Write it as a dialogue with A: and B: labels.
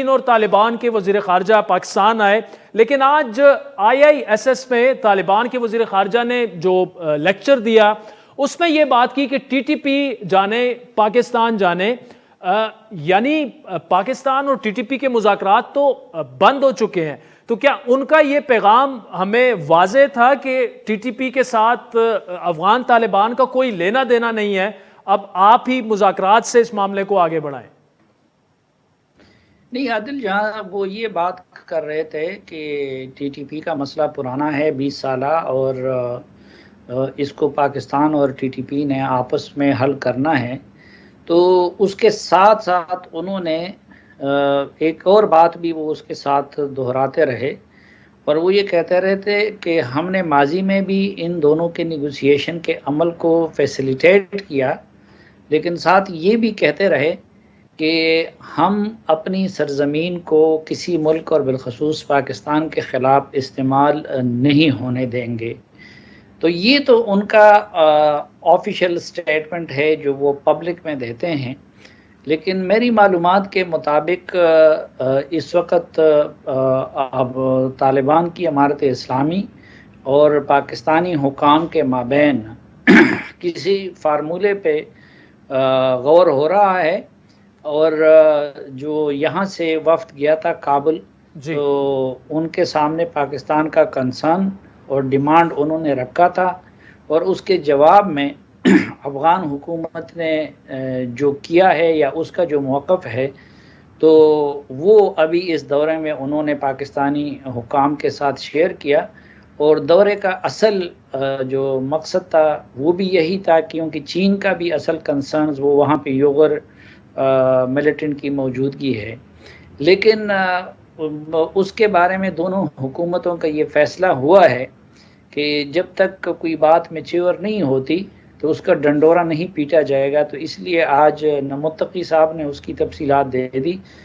A: चीन और तालिबान के वज़ीर ख़ारजा पाकिस्तान आए, लेकिन आज IISS में तालिबान के वज़ीर ख़ारजा ने जो लेक्चर दिया उसमें यह बात की कि TTP जाने पाकिस्तान जाने, यानी पाकिस्तान और TTP के मुज़ाकरात तो बंद हो चुके हैं। तो क्या उनका ये पैगाम हमें वाज़े था कि TTP के साथ अफ़गान तालिबान का कोई लेना देना नहीं है, अब आप ही मुज़ाकरात से इस मामले को आगे बढ़ाएं?
B: नहीं आदिल, जहाँ वो ये बात कर रहे थे कि TTP का मसला पुराना है 20 साला और इसको पाकिस्तान और TTP ने आपस में हल करना है, तो उसके साथ साथ उन्होंने एक और बात भी वो उसके साथ दोहराते रहे और वो ये कहते रहे थे कि हमने माजी में भी इन दोनों के नेगोशिएशन के अमल को फैसिलिटेट किया, लेकिन साथ ये भी कहते रहे कि हम अपनी सरज़मीन को किसी मुल्क और बिलखसूस पाकिस्तान के ख़िलाफ़ इस्तेमाल नहीं होने देंगे। तो ये तो उनका ऑफिशियल स्टेटमेंट है जो वो पब्लिक में देते हैं, लेकिन मेरी मालूमात के मुताबिक इस वक्त अब तालिबान की इमारत इस्लामी और पाकिस्तानी हुकाम के माबैन किसी फार्मूले पे गौर हो रहा है और जो यहाँ से वफ्द गया था काबुल, तो उनके सामने पाकिस्तान का कंसर्न और डिमांड उन्होंने रखा था और उसके जवाब में अफ़गान हुकूमत ने जो किया है या उसका जो मौक़िफ़ है, तो वो अभी इस दौरे में उन्होंने पाकिस्तानी हुकाम के साथ शेयर किया और दौरे का असल जो मकसद था वो भी यही था, क्योंकि चीन का भी असल कंसर्न्स वो वहाँ पे योगर मिलिटेंट की मौजूदगी है, लेकिन उसके बारे में दोनों हुकूमतों का ये फ़ैसला हुआ है कि जब तक कोई बात मैच्योर नहीं होती तो उसका डंडोरा नहीं पीटा जाएगा। तो इसलिए आज मुत्तकी साहब ने उसकी तफसीलात दे दी